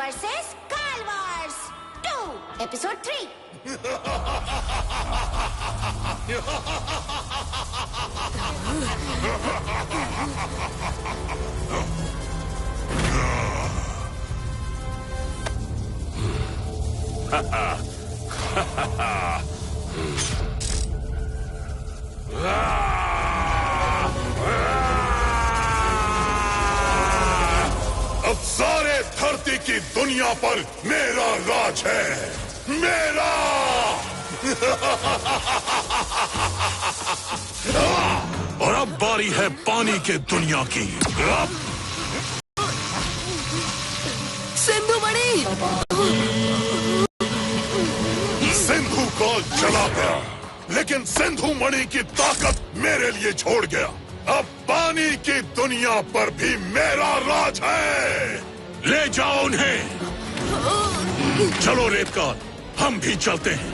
Versus काल wars 2 episode 3। अब सारे धरती की दुनिया पर मेरा राज है, मेरा। और अब बारी है पानी के दुनिया की। अब सिंधु मणि! सिंधु को जला गया, लेकिन सिंधु मणि की ताकत मेरे लिए छोड़ गया। अब पानी की दुनिया पर भी मेरा राज है। ले जाओ उन्हें। चलो रेतकार, हम भी चलते हैं।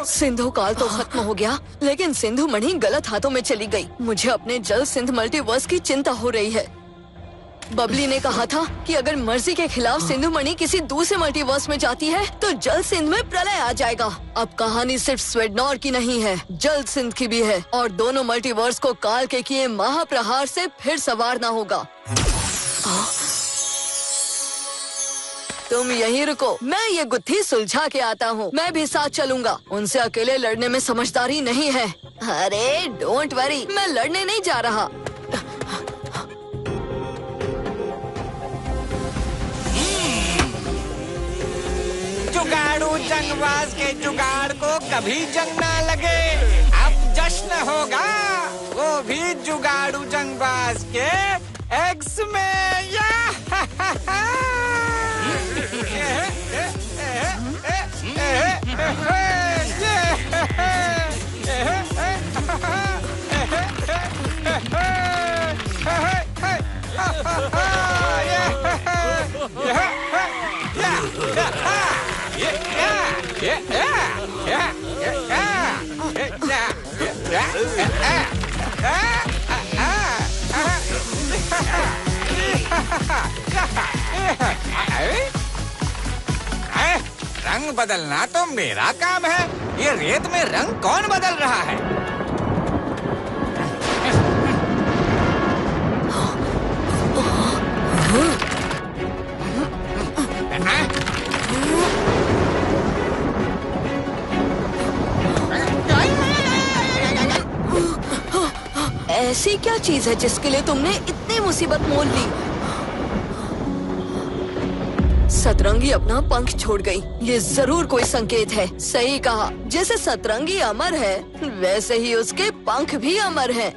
सिंधु काल तो खत्म हो गया, लेकिन सिंधु मणि गलत हाथों में चली गई। मुझे अपने जल सिंध मल्टीवर्स की चिंता हो रही है। बबली ने कहा था कि अगर मर्जी के खिलाफ सिंधु मणि किसी दूसरे मल्टीवर्स में जाती है तो जल सिंध में प्रलय आ जाएगा। अब कहानी सिर्फ स्वेडनॉर की नहीं है, जल सिंध की भी है, और दोनों मल्टीवर्स को काल के किए महाप्रहार से फिर संवारना होगा। तुम यहीं रुको, मैं ये गुत्थी सुलझा के आता हूँ। मैं भी साथ चलूंगा। उनसे अकेले लड़ने में समझदारी नहीं है। अरे डोंट वरी, मैं लड़ने नहीं जा रहा। जुगाड़ू जंगबाज के जुगाड़ को कभी जंग ना लगे। अब जश्न होगा, वो भी जुगाड़ू जंगबाज के एग्स में। या रंग बदलना तो मेरा काम है। ये रेत में रंग कौन बदल रहा है? ऐसी क्या चीज है जिसके लिए तुमने इतनी मुसीबत मोल ली? सतरंगी अपना पंख छोड़ गई। ये जरूर कोई संकेत है। सही कहा, जैसे सतरंगी अमर है वैसे ही उसके पंख भी अमर हैं।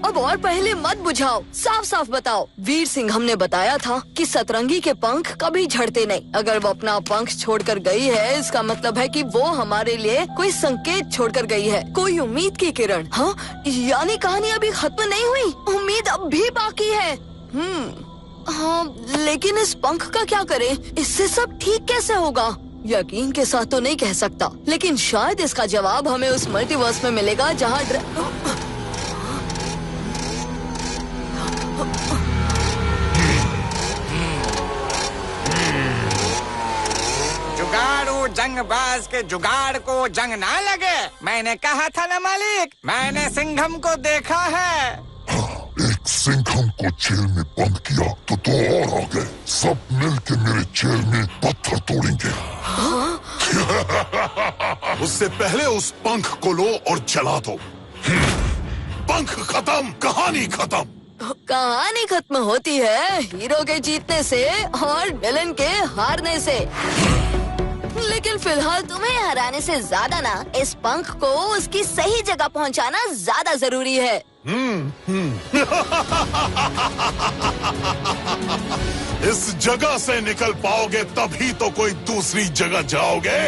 अब और पहले मत बुझाओ, साफ साफ बताओ। वीर सिंह हमने बताया था कि सतरंगी के पंख कभी झड़ते नहीं। अगर वो अपना पंख छोड़कर गई है, इसका मतलब है कि वो हमारे लिए कोई संकेत छोड़कर गई है, कोई उम्मीद की किरण। हाँ, यानी कहानी अभी खत्म नहीं हुई, उम्मीद अब भी बाकी है। हाँ, लेकिन इस पंख का क्या करें? इससे सब ठीक कैसे होगा? यकीन के साथ तो नहीं कह सकता, लेकिन शायद इसका जवाब हमें उस मल्टीवर्स में मिलेगा जहाँ जुगाड़ू जंगबाज के जुगाड़ को जंग ना लगे। मैंने कहा था ना मालिक, मैंने सिंघम को देखा है। एक सिंघम को जेल में बंद किया तो दो और आ गए। सब मिलके मेरे जेल में पत्थर तोड़ेंगे। उससे पहले उस पंख को लो और जला दो। पंख खत्म, कहानी खत्म। कहानी खत्म होती है हीरो के जीतने से और विलन के हारने से। लेकिन फिलहाल तुम्हें हराने से ज्यादा ना इस पंख को उसकी सही जगह पहुंचाना ज्यादा जरूरी है। इस जगह से निकल पाओगे तभी तो कोई दूसरी जगह जाओगे।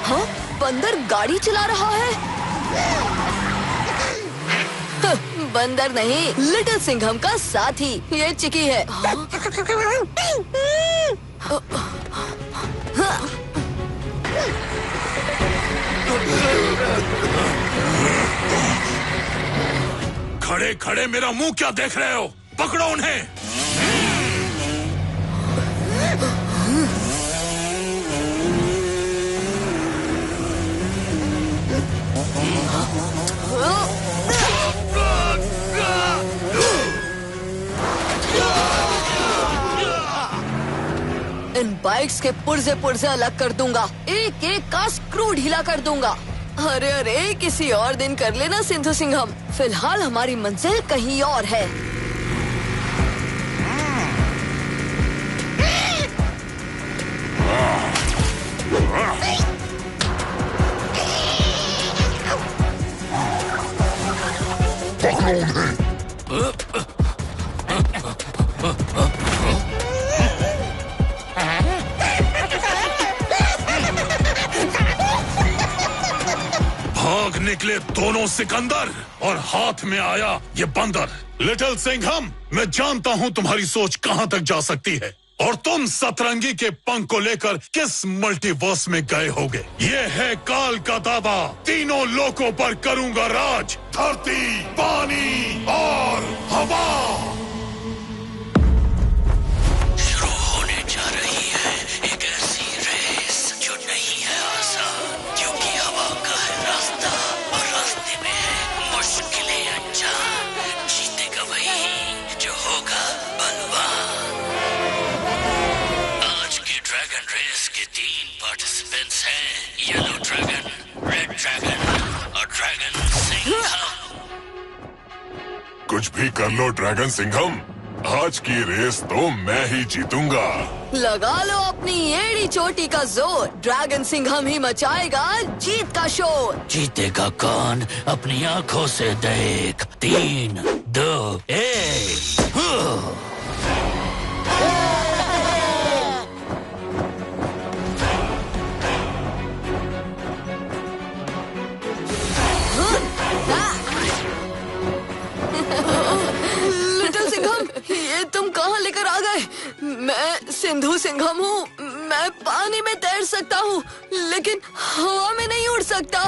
हाँ, बंदर गाड़ी चला रहा है। बंदर नहीं, लिटिल सिंघम का साथी, ये चिकी है। खड़े खड़े मेरा मुंह क्या देख रहे हो? पकड़ो उन्हें। इन बाइक्स के पुर्जे पुर्जे अलग कर दूंगा, एक एक का स्क्रू ढीला कर दूंगा। अरे अरे, किसी और दिन कर लेना सिंधु सिंघम, फिलहाल हमारी मंजिल कहीं और है। भाग निकले दोनों सिकंदर और हाथ में आया ये बंदर। लिटिल सिंघम, मैं जानता हूँ तुम्हारी सोच कहाँ तक जा सकती है और तुम सतरंगी के पंख को लेकर किस मल्टीवर्स में गए होगे। ये है काल का दावा, तीनों लोकों पर करूंगा राज, धरती, पानी और हवा। शुरू होने जा रही है एक ऐसी रेस जो नहीं है आसान, क्योंकि हवा का है रास्ता और रास्ते में है मुश्किलें अनजान। जीतेगा वही जो होगा बलवान। आज की ड्रैगन रेस के 3 पार्टिसिपेंट्स हैं, येलो ड्रैगन, रेड ड्रैगन और ड्रैगन सिंघम। कुछ भी कर लो ड्रैगन सिंघम, आज की रेस तो मैं ही जीतूंगा। लगा लो अपनी एड़ी चोटी का जोर, ड्रैगन सिंघम ही मचाएगा जीत का शोर। जीतेगा कौन? अपनी आंखों से देख। 3, 2, 1। लिटिल सिंघम, ये तुम कहाँ लेकर आ गए? मैं सिंधु सिंघम हूँ, मैं पानी में तैर सकता हूँ लेकिन हवा में नहीं उड़ सकता।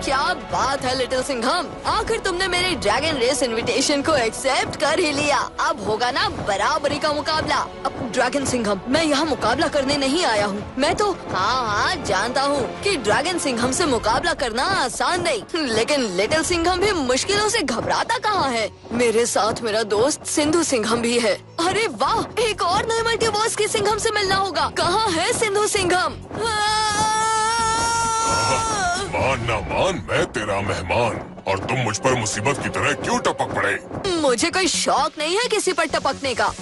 क्या बात है लिटिल सिंघम, आखिर तुमने मेरी ड्रैगन रेस इनविटेशन को एक्सेप्ट कर ही लिया। अब होगा ना बराबरी का मुकाबला। अब ड्रैगन सिंघम, मैं यहाँ मुकाबला करने नहीं आया हूँ। मैं तो हाँ जानता हूँ कि ड्रैगन सिंघम से मुकाबला करना आसान नहीं, लेकिन लिटिल सिंघम भी मुश्किलों से घबराता कहाँ है। मेरे साथ मेरा दोस्त सिंधु सिंघम भी है। अरे वाह, एक और नए मल्टीवर्स के सिंघम से मिलना होगा। कहाँ है सिंधु सिंघम? मान ना मान, मैं तेरा मेहमान और तुम मुझ पर मुसीबत की तरह क्यों टपक पड़े? मुझे कोई शौक नहीं है किसी पर टपकने का।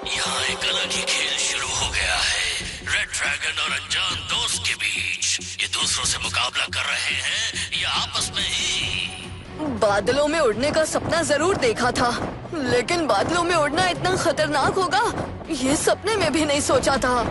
यहाँ एक अलग ही खेल शुरू हो गया है, रेड ड्रैगन और अनजान दोस्त के बीच। ये दूसरों से मुकाबला कर रहे हैं या आपस में ही। बादलों में उड़ने का सपना जरूर देखा था, लेकिन बादलों में उड़ना इतना खतरनाक होगा ये सपने में भी नहीं सोचा था।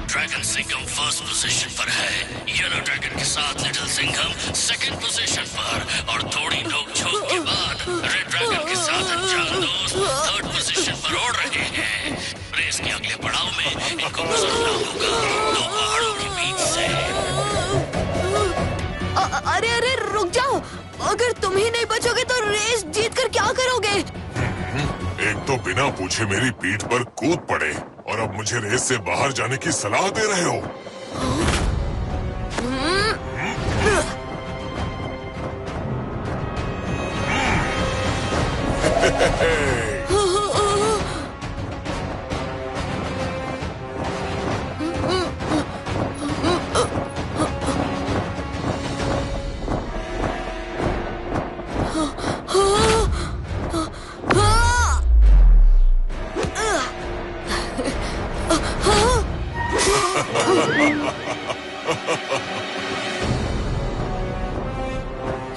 ड्रैगन सिंघम फर्स्ट पोजीशन पर है, येलो ड्रैगन के साथ लिटिल सिंघम सेकंड पोजीशन पर और थोड़ी नोक-झोंक के बाद रेड ड्रैगन के साथ अनजान दोस्त थर्ड पोजीशन पर उड़ रहे हैं। रेस के अगले पड़ाव में इनको गुजरना होगा 2 पहाड़ों के बीच से। अरे अरे रुक जाओ, अगर तुम ही नहीं बचोगे तो रेस जीतकर क्या करोगे? एक तो बिना पूछे मेरी पीठ पर कूद पड़े और अब मुझे रेस से बाहर जाने की सलाह दे रहे हो।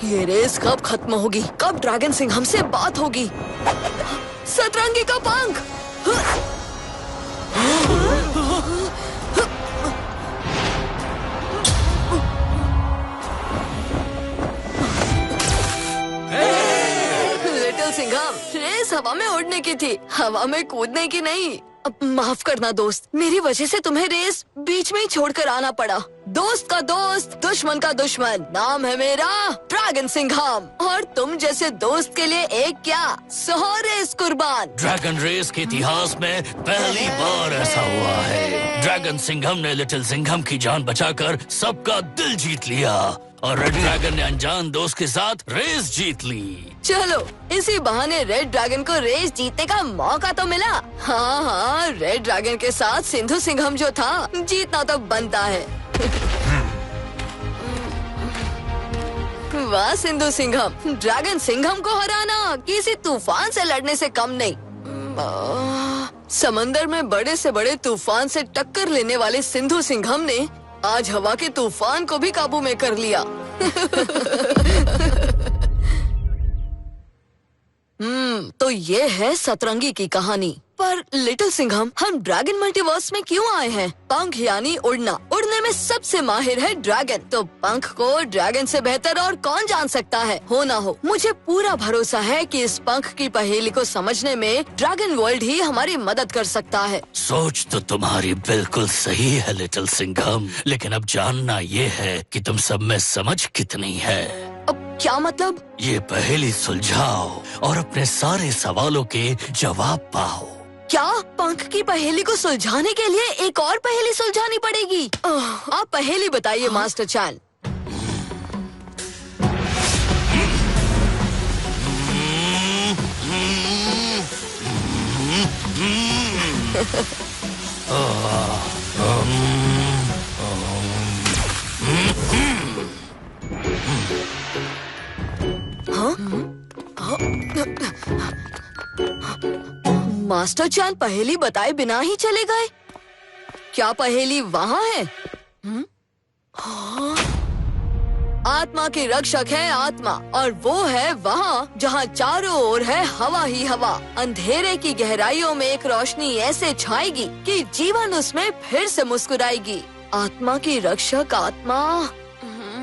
ये रेस कब खत्म होगी? कब ड्रैगन सिंह हमसे बात होगी? सतरंगी का पंख! लिटिल सिंघम, रेस हवा में उड़ने की थी, हवा में कूदने की नहीं। अब माफ करना दोस्त, मेरी वजह से तुम्हें रेस बीच में ही छोड़कर आना पड़ा। दोस्त का दोस्त, दुश्मन का दुश्मन, नाम है मेरा ड्रैगन सिंघम, और तुम जैसे दोस्त के लिए एक क्या 100 रेस कुर्बान। ड्रैगन रेस के इतिहास में पहली बार ऐसा हुआ है। ड्रैगन सिंघम ने लिटिल सिंघम की जान बचाकर सबका दिल जीत लिया और रेड ड्रैगन ने अनजान दोस्त के साथ रेस जीत ली। चलो, इसी बहाने रेड ड्रैगन को रेस जीतने का मौका तो मिला। हाँ, रेड ड्रैगन के साथ सिंधु सिंघम जो था, जीतना तो बनता है। वाह सिंधु सिंघम, ड्रैगन सिंघम को हराना किसी तूफान से लड़ने से कम नहीं। समंदर में बड़े से बड़े तूफान से टक्कर लेने वाले सिंधु सिंघम ने आज हवा के तूफान को भी काबू में कर लिया। तो ये है सतरंगी की कहानी। पर लिटिल सिंघम, हम ड्रैगन मल्टीवर्स में क्यों आए हैं? पंख यानी उड़ना, उड़ने में सबसे माहिर है ड्रैगन, तो पंख को ड्रैगन से बेहतर और कौन जान सकता है? हो ना हो, मुझे पूरा भरोसा है कि इस पंख की पहेली को समझने में ड्रैगन वर्ल्ड ही हमारी मदद कर सकता है। सोच तो तुम्हारी बिल्कुल सही है लिटिल सिंघम, लेकिन अब जानना ये है कि तुम सब में समझ कितनी है। अब क्या मतलब? ये पहेली सुलझाओ और अपने सारे सवालों के जवाब पाओ। क्या पंख की पहेली को सुलझाने के लिए एक और पहेली सुलझानी पड़ेगी? आप पहेली बताइए मास्टर चैन। मास्टर चांद पहेली बताए बिना ही चले गए। क्या पहेली वहाँ है? हाँ? आत्मा की रक्षक है आत्मा, और वो है वहाँ जहाँ चारों ओर है हवा ही हवा। अंधेरे की गहराइयों में एक रोशनी ऐसे छाएगी कि जीवन उसमें फिर से मुस्कुराएगी। आत्मा की रक्षक आत्मा,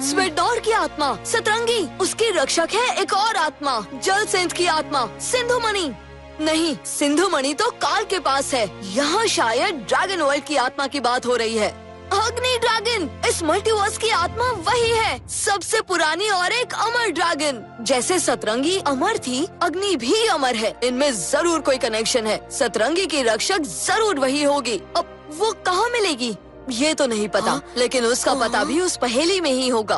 स्वेटडॉर की आत्मा, सतरंगी, उसकी रक्षक है एक और आत्मा, जल सेंध की आत्मा, सिंधु मणि। नहीं, सिंधु मणि तो काल के पास है। यहाँ शायद ड्रैगन वर्ल्ड की आत्मा की बात हो रही है। अग्नि ड्रैगन, इस मल्टीवर्स की आत्मा वही है, सबसे पुरानी और एक अमर ड्रैगन। जैसे सतरंगी अमर थी, अग्नि भी अमर है। इनमें जरूर कोई कनेक्शन है। सतरंगी की रक्षक जरूर वही होगी। अब वो कहाँ मिलेगी ये तो नहीं पता, लेकिन उसका पता भी उस पहेली में ही होगा।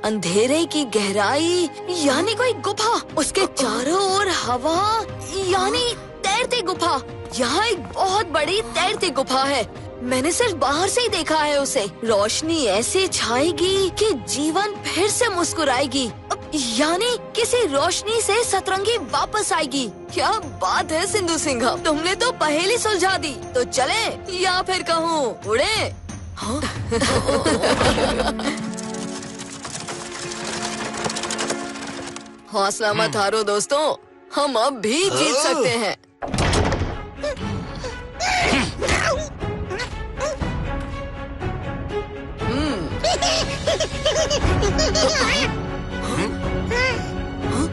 अंधेरे की गहराई यानी कोई गुफा, उसके चारों ओर हवा यानी तैरती गुफा। यहाँ एक बहुत बड़ी तैरती गुफा है, मैंने सिर्फ बाहर से ही देखा है उसे। रोशनी ऐसे छाएगी कि जीवन फिर से मुस्कुराएगी, यानी किसी रोशनी से सतरंगी वापस आएगी। क्या बात है सिंधु सिंघम, तुमने तो पहेली सुलझा दी। तो चले या फिर कहूँ उड़े? हाँ? हौसला मत हारो दोस्तों, हम अब भी जीत सकते हैं।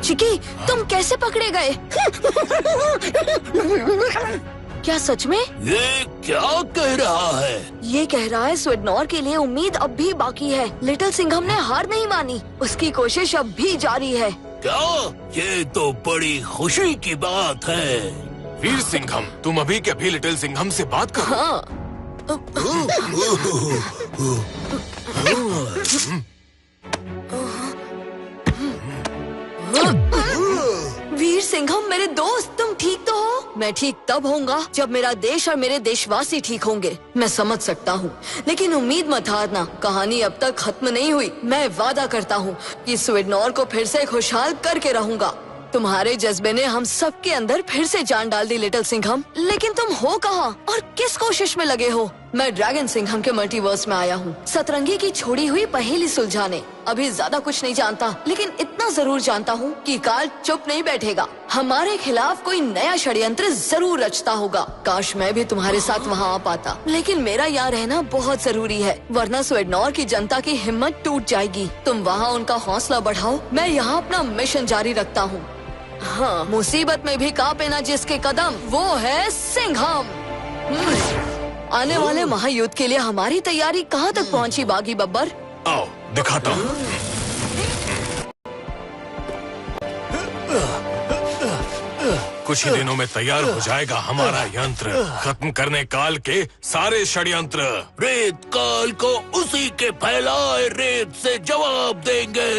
चिकी, तुम कैसे पकड़े गए? क्या सच में? ये क्या कह रहा है? ये कह रहा है स्वेटनॉर के लिए उम्मीद अब भी बाकी है। लिटिल सिंघम ने हार नहीं मानी, उसकी कोशिश अब भी जारी है। क्या? ये तो बड़ी खुशी की बात है। वीर सिंघम, तुम अभी के अभी लिटिल सिंघम से बात करो। हाँ। वीर सिंघम मेरे दोस्त, तुम ठीक तो हो? मैं ठीक तब होऊंगा जब मेरा देश और मेरे देशवासी ठीक होंगे। मैं समझ सकता हूँ, लेकिन उम्मीद मत हारना, कहानी अब तक खत्म नहीं हुई। मैं वादा करता हूँ कि स्वेटनॉर को फिर से खुशहाल करके रहूंगा। तुम्हारे जज्बे ने हम सबके अंदर फिर से जान डाल दी लिटिल सिंघम। लेकिन तुम हो कहाँ और किस कोशिश में लगे हो? मैं ड्रैगन सिंघम के मल्टीवर्स में आया हूँ सतरंगी की छोड़ी हुई पहेली सुलझाने। अभी ज्यादा कुछ नहीं जानता, लेकिन इतना जरूर जानता हूँ कि काल चुप नहीं बैठेगा। हमारे खिलाफ कोई नया षड्यंत्र जरूर रचता होगा। काश मैं भी तुम्हारे साथ वहाँ आ पाता, लेकिन मेरा यहाँ रहना बहुत जरूरी है, वरना स्वीडनॉर की जनता की हिम्मत टूट जाएगी। तुम वहाँ उनका हौसला बढ़ाओ, मैं यहाँ अपना मिशन जारी रखता हूँ। हाँ, मुसीबत में भी कांपे ना जिसके कदम, वो है सिंघम। आने वाले महायुद्ध के लिए हमारी तैयारी कहाँ तक पहुँची बागी बब्बर? आओ दिखाता हूँ। कुछ ही दिनों में तैयार हो जाएगा हमारा यंत्र, खत्म करने काल के सारे षड्यंत्र। रेत काल को उसी के फैलाए रेत से जवाब देंगे।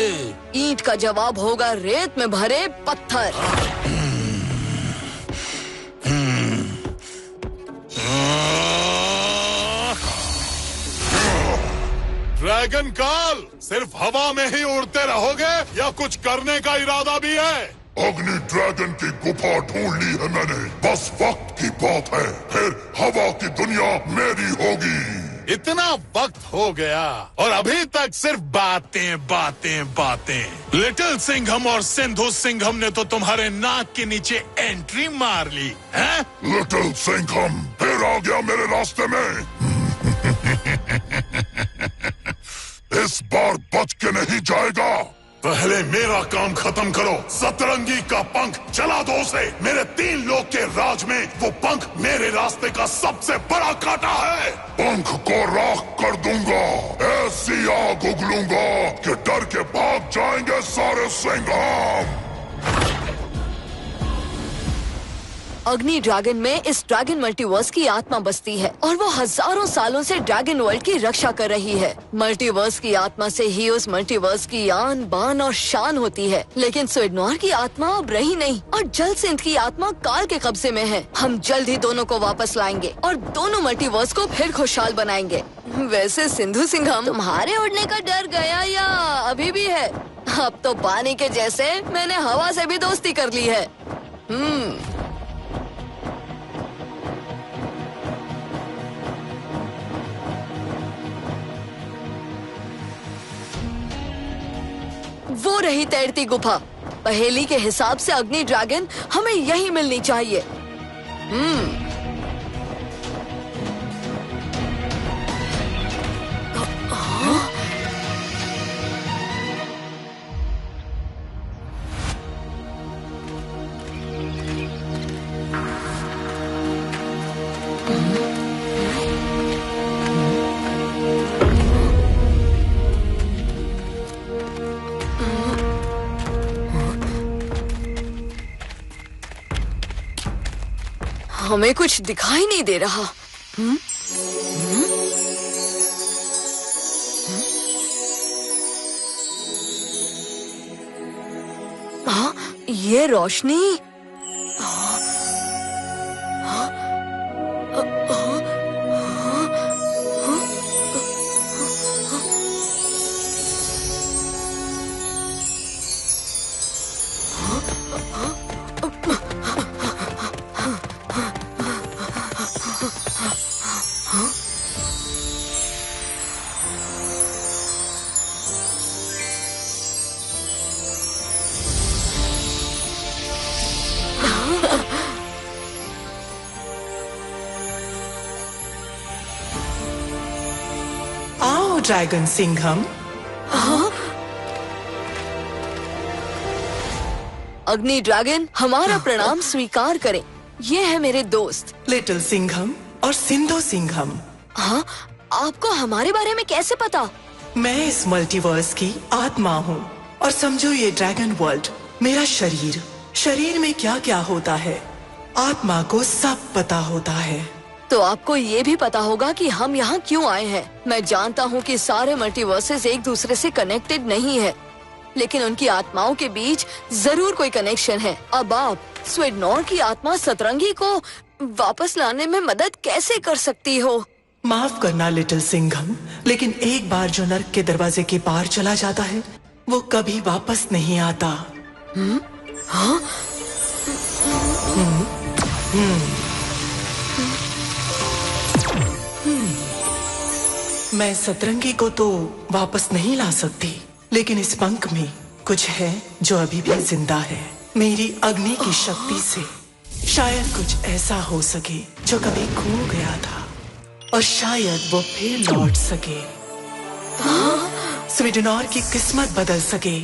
ईंट का जवाब होगा रेत में भरे पत्थर। ड्रैगन काल, सिर्फ हवा में ही उड़ते रहोगे या कुछ करने का इरादा भी है? अग्नि ड्रैगन की गुफा ढूंढ ली है मैंने, बस वक्त की बात है, फिर हवा की दुनिया मेरी होगी। इतना वक्त हो गया और अभी तक सिर्फ बातें बातें बातें। लिटिल सिंघम और सिंधु सिंघम ने तो तुम्हारे नाक के नीचे एंट्री मार ली है। लिटिल सिंघम फिर आ गया मेरे रास्ते में। इस बार बच के नहीं जाएगा। पहले मेरा काम खत्म करो। सतरंगी का पंख जला दो उसे। मेरे 3 लोग के राज में वो पंख मेरे रास्ते का सबसे बड़ा कांटा है। पंख को राख कर दूंगा, ऐसी आग उगलूंगा कि डर के भाग जाएंगे सारे सिंघम। अग्नि ड्रैगन में इस ड्रैगन मल्टीवर्स की आत्मा बसती है और वो हजारों सालों से ड्रैगन वर्ल्ड की रक्षा कर रही है। मल्टीवर्स की आत्मा से ही उस मल्टीवर्स की आन बान और शान होती है। लेकिन स्वीडनॉर की आत्मा अब रही नहीं और जल सिंध की आत्मा काल के कब्जे में है। हम जल्द ही दोनों को वापस लाएंगे और दोनों मल्टीवर्स को फिर खुशहाल बनाएंगे। वैसे सिंधु सिंघम, तुम्हारे उड़ने का डर गया या अभी भी है? अब तो पानी के जैसे मैंने हवा से भी दोस्ती कर ली है। वो रही तैरती गुफा। पहेली के हिसाब से अग्नि ड्रैगन हमें यही मिलनी चाहिए। हमें कुछ दिखाई नहीं दे रहा। हाँ, ये रोशनी। ड्रैगन सिंघम। अग्नि ड्रैगन, हमारा प्रणाम स्वीकार करें। ये है मेरे दोस्त लिटिल सिंघम और सिंधु सिंघम। हाँ, आपको हमारे बारे में कैसे पता? मैं इस मल्टीवर्स की आत्मा हूँ और समझो ये ड्रैगन वर्ल्ड मेरा शरीर। शरीर में क्या क्या होता है आत्मा को सब पता होता है। तो आपको ये भी पता होगा कि हम यहाँ क्यों आए हैं। मैं जानता हूँ कि सारे मल्टीवर्सेस एक दूसरे से कनेक्टेड नहीं है, लेकिन उनकी आत्माओं के बीच जरूर कोई कनेक्शन है। अब आप स्वीडनॉर की आत्मा सतरंगी को वापस लाने में मदद कैसे कर सकती हो? माफ करना लिटिल सिंघम, लेकिन एक बार जो नर्क के दरवाजे के पार चला जाता है वो कभी वापस नहीं आता। मैं सतरंगी को तो वापस नहीं ला सकती, लेकिन इस पंख में कुछ है जो अभी भी जिंदा है। मेरी अग्नि की शक्ति से शायद कुछ ऐसा हो सके जो कभी खो गया था, और शायद वो फिर लौट सके। स्वीडनौर की किस्मत बदल सके।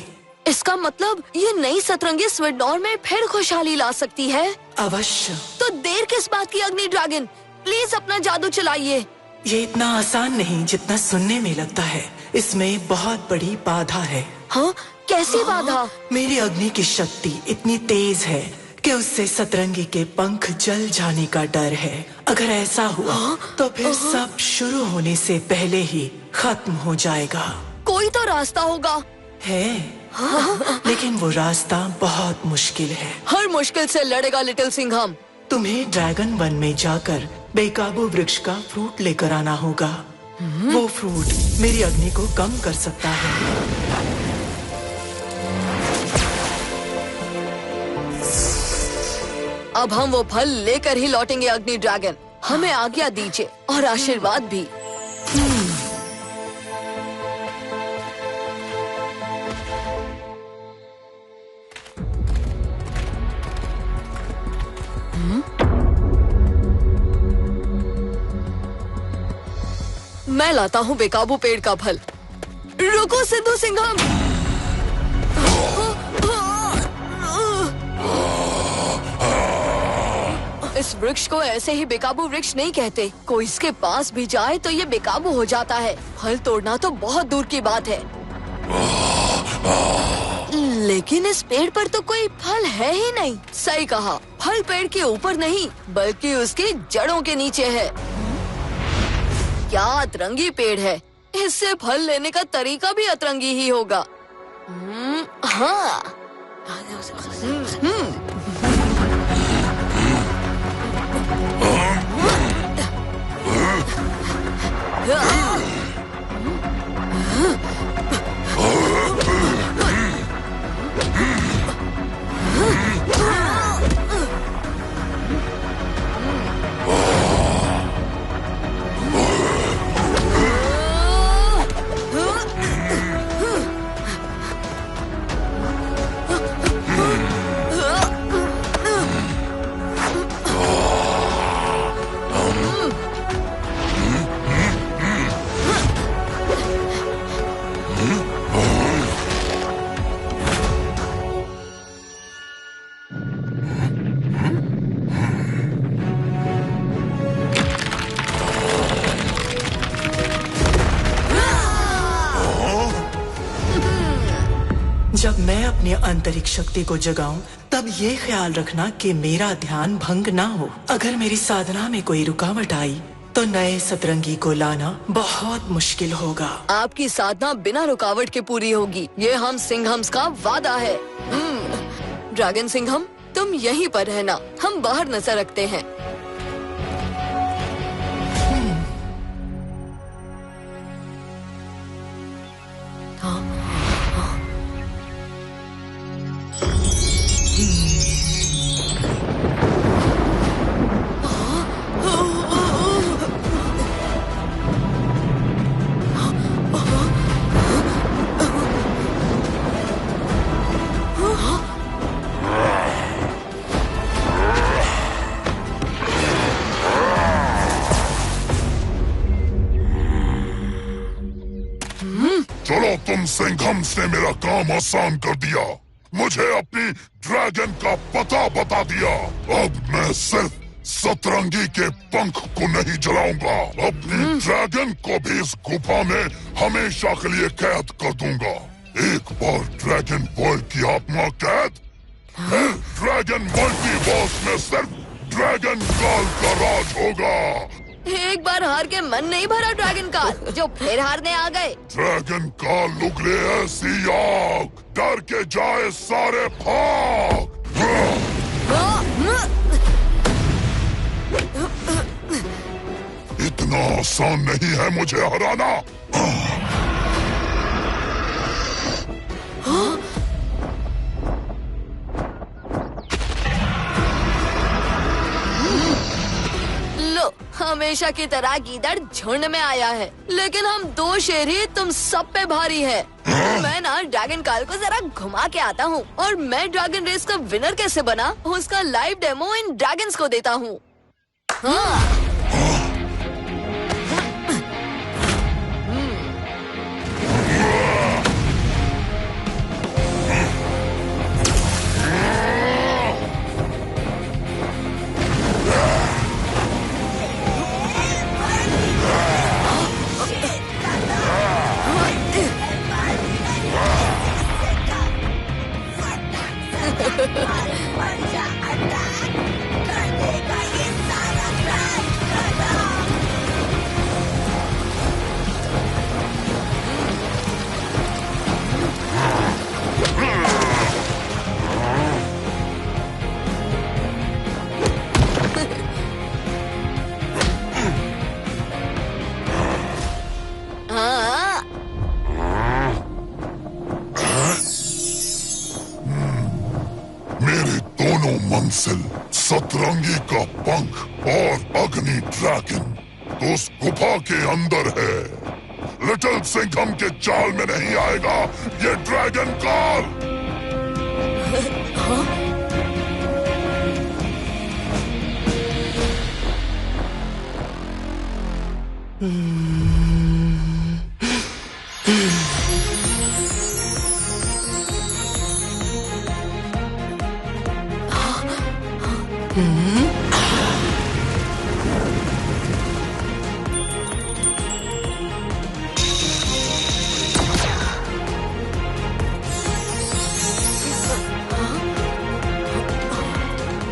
इसका मतलब ये नई सतरंगी स्वीडनौर में फिर खुशहाली ला सकती है। अवश्य। तो देर किस बात की अग्नि ड्रैगन, प्लीज अपना जादू चलाइए। ये इतना आसान नहीं जितना सुनने में लगता है। इसमें बहुत बड़ी बाधा है। हाँ, कैसी बाधा? मेरी अग्नि की शक्ति इतनी तेज है कि उससे सतरंगी के पंख जल जाने का डर है। अगर ऐसा हुआ तो फिर सब शुरू होने से पहले ही खत्म हो जाएगा। कोई तो रास्ता होगा। है, लेकिन वो रास्ता बहुत मुश्किल है। हर मुश्किल से लड़ेगा लिटिल सिंघम। तुम्हें ड्रैगन वन में जाकर बेकाबू वृक्ष का फ्रूट लेकर आना होगा। वो फ्रूट मेरी अग्नि को कम कर सकता है। अब हम वो फल लेकर ही लौटेंगे अग्नि ड्रैगन। हमें आज्ञा दीजिए और आशीर्वाद भी। मैं लाता हूँ बेकाबू पेड़ का फल। रुको सिंधु सिंघम। इस वृक्ष को ऐसे ही बेकाबू वृक्ष नहीं कहते। कोई इसके पास भी जाए तो ये बेकाबू हो जाता है। फल तोड़ना तो बहुत दूर की बात है। लेकिन इस पेड़ पर तो कोई फल है ही नहीं। सही कहा, फल पेड़ के ऊपर नहीं बल्कि उसकी जड़ों के नीचे है। क्या अतरंगी पेड़ है। इससे फल लेने का तरीका भी अतरंगी ही होगा। हाँ। जब मैं अपनी आंतरिक शक्ति को जगाऊं, तब ये ख्याल रखना कि मेरा ध्यान भंग ना हो। अगर मेरी साधना में कोई रुकावट आई तो नए सतरंगी को लाना बहुत मुश्किल होगा। आपकी साधना बिना रुकावट के पूरी होगी, ये हम सिंघम्स का वादा है। ड्रैगन सिंघम, तुम यहीं पर रहना, हम बाहर नजर रखते हैं। चलो, तुम सिंघम्स ने मेरा काम आसान कर दिया। मुझे अपनी ड्रैगन का पता बता दिया। अब मैं सिर्फ सतरंगी के पंख को नहीं जलाऊंगा, अपनी ड्रैगन को भी इस गुफा में हमेशा के लिए कैद कर दूंगा। एक बार ड्रैगन वर्ल्ड की आत्मा कैद, फिर ड्रैगन मल्टीवर्स में सिर्फ ड्रैगन काल का राज होगा। एक बार हार के मन नहीं भरा ड्रैगन काल, जो फिर हारने आ गए। ड्रैगन काल उगले ऐसी आग, डर के जाए सारे भाग। इतना आसान नहीं है मुझे हराना। हमेशा की तरह गीदड़ झुंड में आया है, लेकिन हम 2 शेर ही तुम सब पे भारी है। मैं ना ड्रैगन काल को जरा घुमा के आता हूँ और मैं ड्रैगन रेस का विनर कैसे बना उसका लाइव डेमो इन ड्रैगन्स को देता हूँ। हाँ। मंजिल सतरंगी का पंख और अग्नि ड्रैगन उस गुफा के अंदर है। लिटिल सिंघम के चाल में नहीं आएगा ये ड्रैगन काल।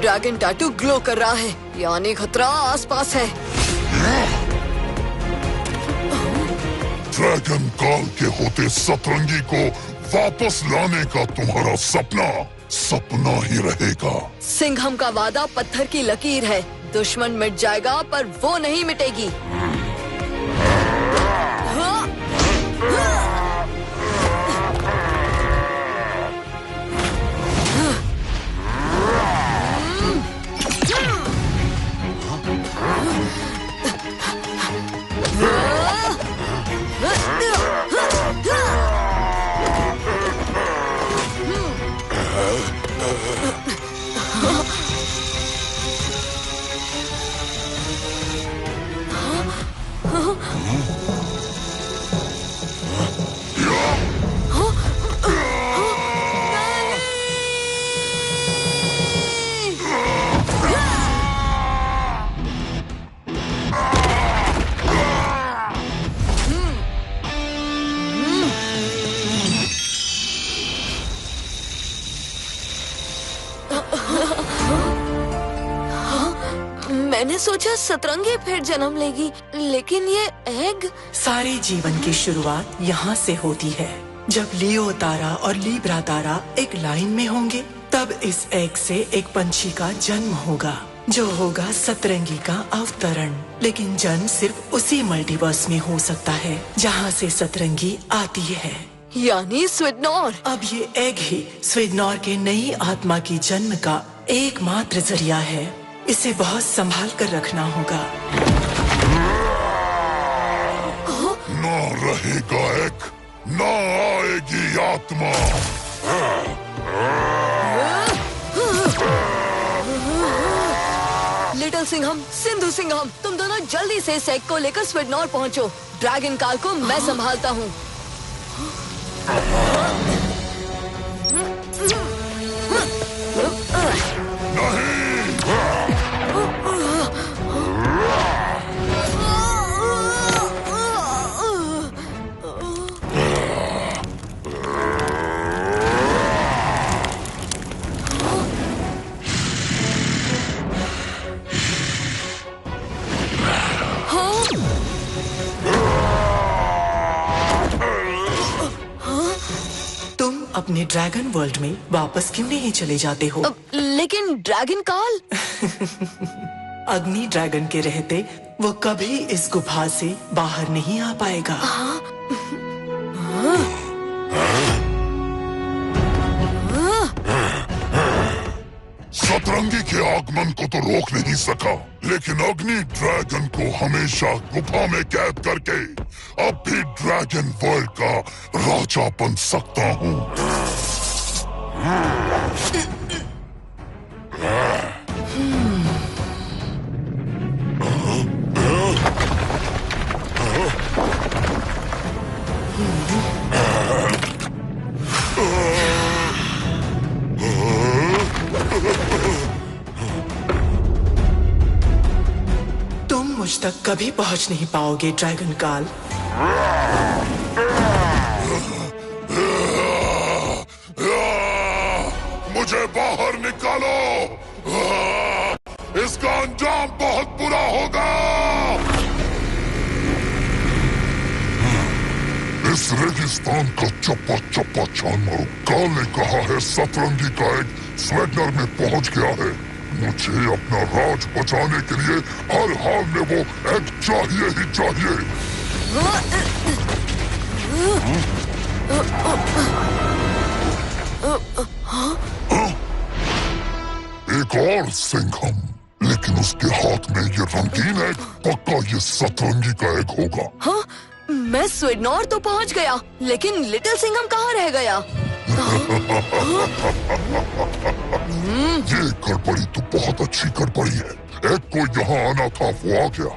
ड्रैगन टैटू ग्लो कर रहा है, यानी खतरा आसपास है। ड्रैगन काल के होते सतरंगी को वापस लाने का तुम्हारा सपना ही रहेगा। सिंघम का वादा पत्थर की लकीर है, दुश्मन मिट जाएगा पर वो नहीं मिटेगी। मैंने सोचा सतरंगी फिर जन्म लेगी, लेकिन ये एग। सारे जीवन की शुरुआत यहाँ से होती है। जब लियो तारा और लीब्रा तारा एक लाइन में होंगे, तब इस एग से एक पंछी का जन्म होगा, जो होगा सतरंगी का अवतरण। लेकिन जन्म सिर्फ उसी मल्टीवर्स में हो सकता है जहाँ से सतरंगी आती है, यानी स्वीडनॉर। अब ये एग ही स्वीडनॉर के नई आत्मा की जन्म का एकमात्र जरिया है। इसे बहुत संभाल कर रखना होगा। ना रहेगा एक, ना आएगी आत्मा। लिटिल सिंघम, सिंधु सिंघम, तुम दोनों जल्दी से इस एग को लेकर स्वीडनॉर पहुंचो। ड्रैगन काल को मैं संभालता हूँ। अपने ड्रैगन वर्ल्ड में वापस क्यों नहीं चले जाते हो? लेकिन ड्रैगन काल अग्नि ड्रैगन के रहते वो कभी इस गुफा से बाहर नहीं आ पाएगा। सतरंगी के आगमन को तो रोक नहीं सका, लेकिन अग्नि ड्रैगन को हमेशा गुफा में कैद करके अब भी ड्रैगन वर्ल्ड का राजा बन सकता हूँ। तुम मुझ तक कभी पहुंच नहीं पाओगे ड्रैगन काल। मुझे बाहर निकालो, इसका अंजाम बहुत बुरा होगा। इस रेगिस्तान का चप्पा चप्पा छान मारो। काल ने कहा है सतरंगी का एक स्वेडनर में पहुंच गया है। मुझे अपना राज बचाने के लिए हर हाल में वो एक चाहिए ही चाहिए। एक और सिंघम, लेकिन उसके हाथ में ये रंगीन एग, पक्का ये सतरंगी का एग होगा। हाँ, मैं स्वीडनॉर तो पहुंच गया, लेकिन लिटिल सिंघम कहाँ रह गया? ये गड़बड़ी तो बहुत अच्छी गड़बड़ी है। एक को यहाँ आना था, वो आ गया।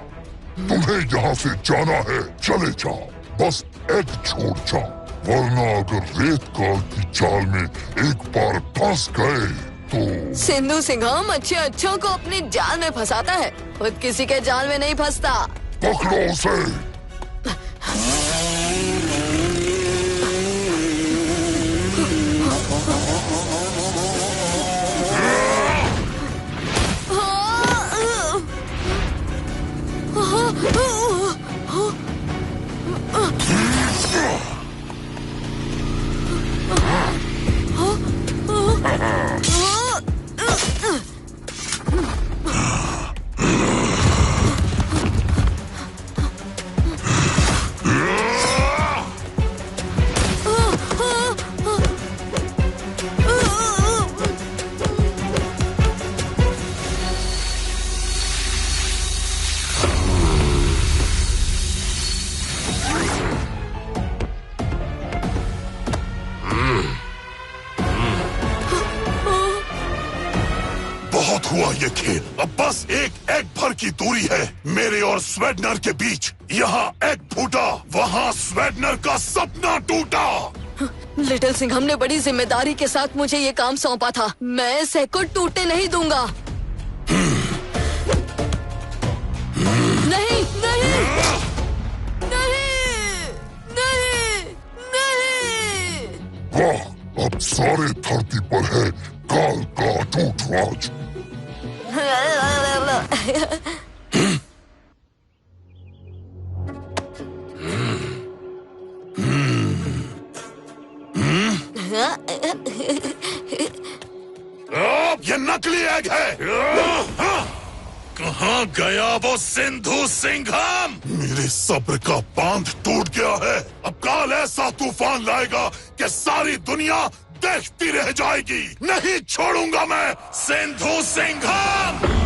तुम्हें यहाँ से जाना है, चले जाओ, बस एक छोड़ जाओ, वरना अगर रेत काल की जाल में एक बार फंस गए तो। सिंधु सिंघम अच्छे अच्छों को अपने जाल में फंसाता है, खुद किसी के जाल में नहीं फंसता। पकड़ो उसे। हुआ ये खेल, अब बस एक एग भर की दूरी है मेरे और स्वेडनर के बीच। यहाँ एग फूटा, वहाँ स्वेडनर का सपना टूटा। लिटिल सिंघम ने बड़ी जिम्मेदारी के साथ मुझे ये काम सौंपा था, मैं इस एग को टूटने नहीं दूंगा। नहीं नहीं नहीं नहीं नहीं। वाह, अब सारे धरती पर है काल का अटूट राज। ये नकली एग है। कहाँ गया वो सिंधु सिंघम? मेरे सब्र का बांध टूट गया है। अब काल ऐसा तूफान लाएगा कि सारी दुनिया देखती रह जाएगी। नहीं छोड़ूंगा मैं सिंधु सिंघम।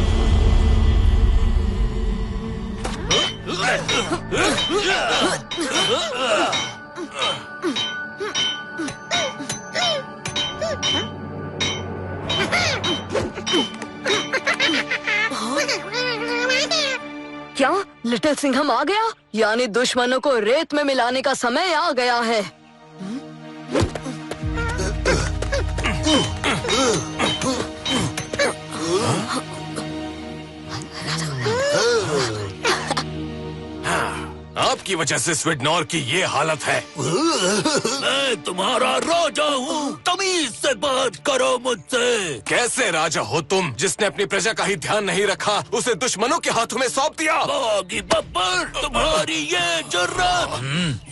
क्या लिटिल सिंघम आ गया? यानी दुश्मनों को रेत में मिलाने का समय आ गया है। आपकी वजह से स्वीडनॉर की ये हालत है। मैं तुम्हारा राजा हूँ, तमीज से बात करो मुझसे। कैसे राजा हो तुम, जिसने अपनी प्रजा का ही ध्यान नहीं रखा, उसे दुश्मनों के हाथों में सौंप दिया। बागी बब्बर, तुम्हारी ये जुर्रत।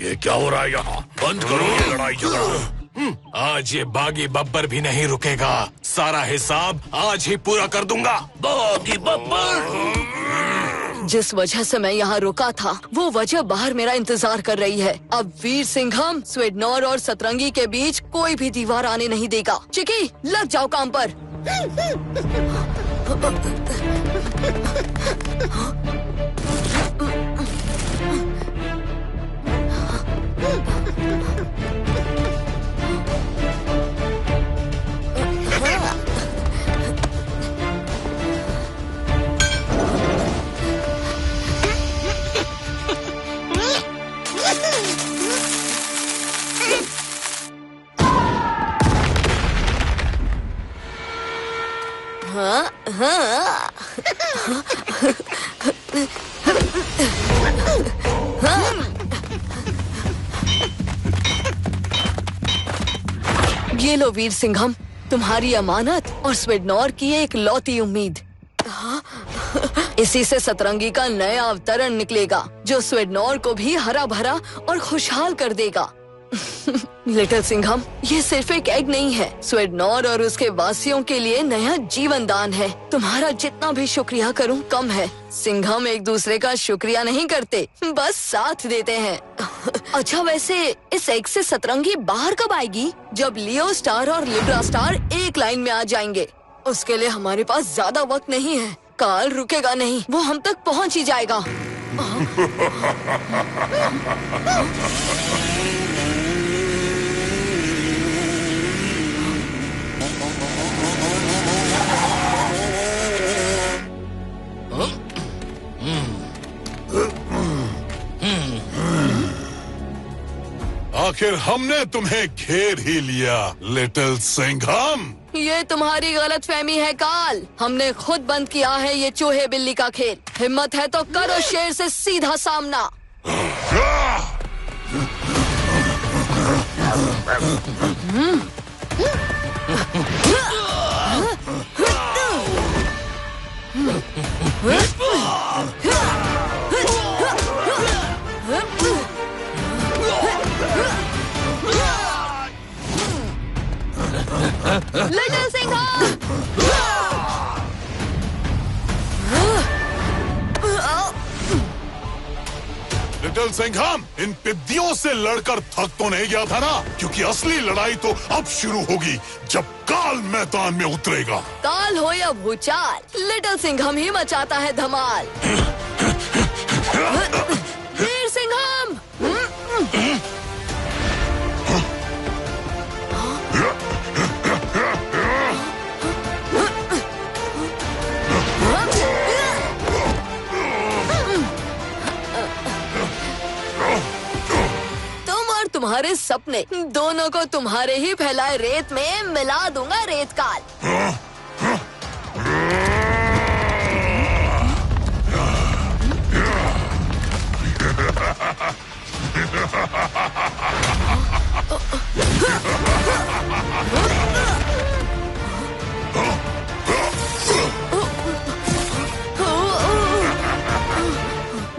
ये क्या हो रहा है यहाँ? बंद करो ये लड़ाई झगड़ा। आज ये बागी बब्बर भी नहीं रुकेगा। सारा हिसाब आज ही पूरा कर दूंगा। बागी बब्बर, जिस वजह से मैं यहाँ रुका था, वो वजह बाहर मेरा इंतजार कर रही है। अब वीर सिंघम स्वीडनॉर और सतरंगी के बीच कोई भी दीवार आने नहीं देगा। चिकी, लग जाओ काम पर। ये लो वीर सिंघम, तुम्हारी अमानत और स्वीडनॉर की एक लौती उम्मीद। इसी से सतरंगी का नया अवतरण निकलेगा जो स्वीडनॉर को भी हरा भरा और खुशहाल कर देगा। लिटिल सिंघम, ये सिर्फ एक एग नहीं है, स्वीडनॉर और उसके वासियों के लिए नया जीवन दान है। तुम्हारा जितना भी शुक्रिया करूं कम है। सिंघम एक दूसरे का शुक्रिया नहीं करते, बस साथ देते हैं। अच्छा, वैसे इस एग से सतरंगी बाहर कब आएगी? जब लियो स्टार और लिब्रा स्टार एक लाइन में आ जाएंगे। उसके लिए हमारे पास ज्यादा वक्त नहीं है। काल रुकेगा नहीं, वो हम तक पहुंच ही जाएगा। आखिर हमने तुम्हें घेर ही लिया, लिटिल सिंघम। ये तुम्हारी गलतफहमी है काल। हमने खुद बंद किया है ये चूहे बिल्ली का खेल। हिम्मत है तो करो शेर से सीधा सामना। लिटिल सिंघम! लिटिल सिंघम, इन पिद्दियों से लड़कर थक तो नहीं गया था ना? क्योंकि असली लड़ाई तो अब शुरू होगी जब काल मैदान में उतरेगा। काल हो या भूचाल, लिटिल सिंघम ही मचाता है धमाल। वीर सिंघम! तुम्हारे सपने दोनों को तुम्हारे ही फैलाए रेत में मिला दूंगा रेत काल।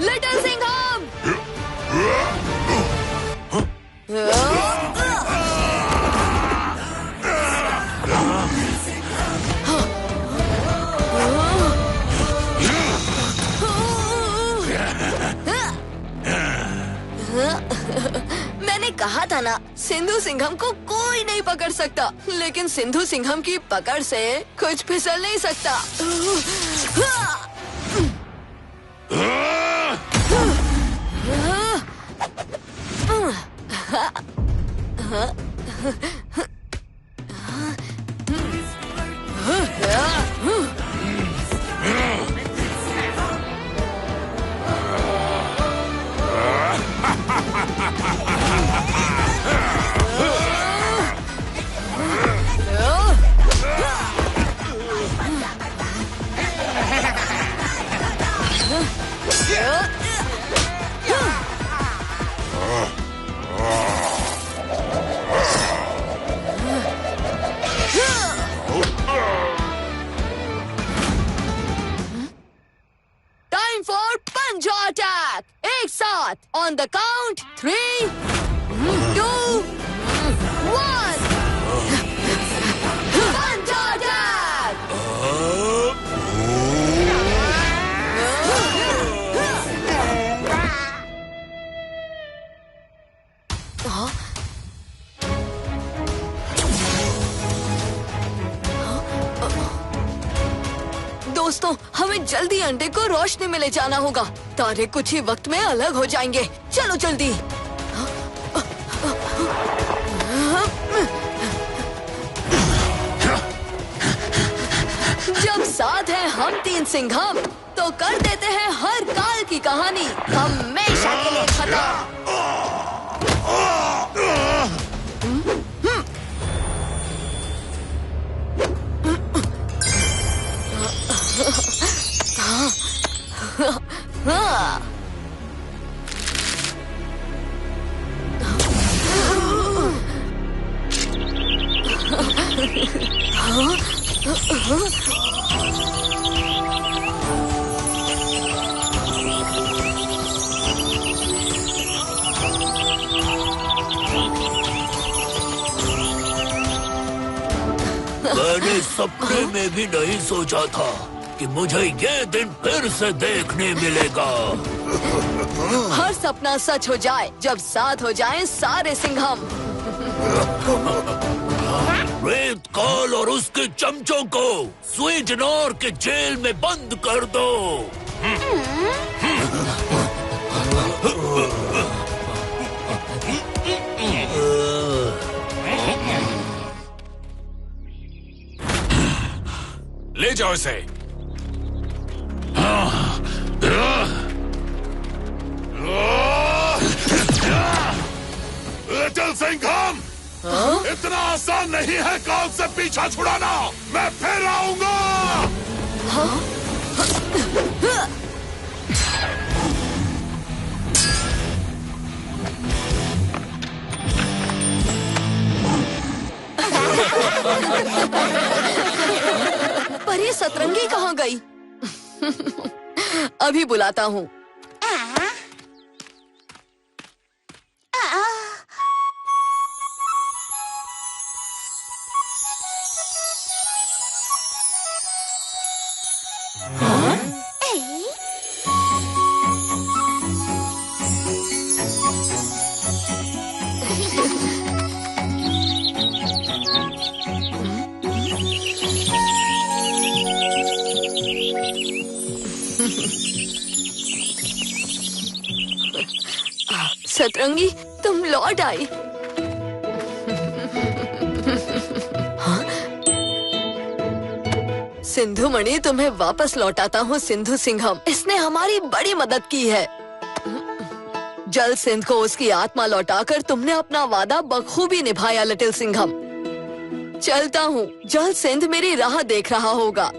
लिटिल सिंघम! मैंने कहा था ना, सिंधु सिंघम को कोई नहीं पकड़ सकता, लेकिन सिंधु सिंघम की पकड़ से कुछ फिसल नहीं सकता। On the count, 3, 2, 1. Punch attack! दोस्तों, हमें जल्दी अंडे को रोशनी में ले जाना होगा। तारे कुछ ही वक्त में अलग हो जाएंगे। चलो जल्दी। जब साथ हैं हम तीन सिंघम, तो कर देते हैं हर काल की कहानी हमेशा के लिए खत्म। मैंने सपने में भी नहीं सोचा था कि मुझे ये दिन फिर से देखने मिलेगा। हर सपना सच हो जाए जब साथ हो जाएं सारे सिंघम। रेत काल और उसके चमचों को स्वीडनोर के जेल में बंद कर दो। ले जाओ इसे। लिटिल सिंघम, इतना आसान नहीं है काल से पीछा छुड़ाना। मैं फिर आऊंगा। पर ये सतरंगी कहाँ गई? अभी बुलाता हूँ। सतरंगी, तुम लौट आई। सिंधु मणि तुम्हें वापस लौटाता हूँ सिंधु सिंघम। इसने हमारी बड़ी मदद की है। जल सिंध को उसकी आत्मा लौटाकर तुमने अपना वादा बखूबी निभाया लिटिल सिंघम। चलता हूँ, जल सिंध मेरी राह देख रहा होगा।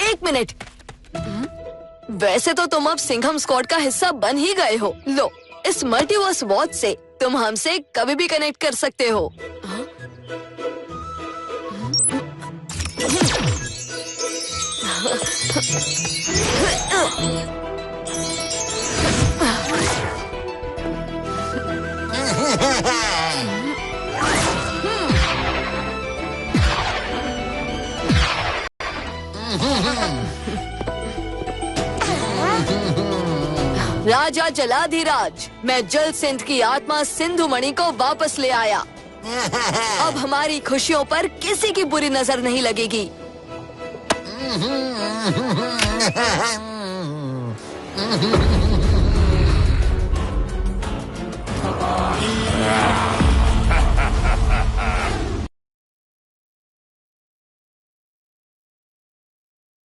एक मिनट, वैसे तो तुम अब सिंघम स्क्वाड का हिस्सा बन ही गए हो। लो, इस मल्टीवर्स वॉच से तुम हमसे कभी भी कनेक्ट कर सकते हो। राजा जलाधिराज, मैं जल सिंध की आत्मा सिंधु मणि को वापस ले आया। अब हमारी खुशियों पर किसी की बुरी नजर नहीं लगेगी।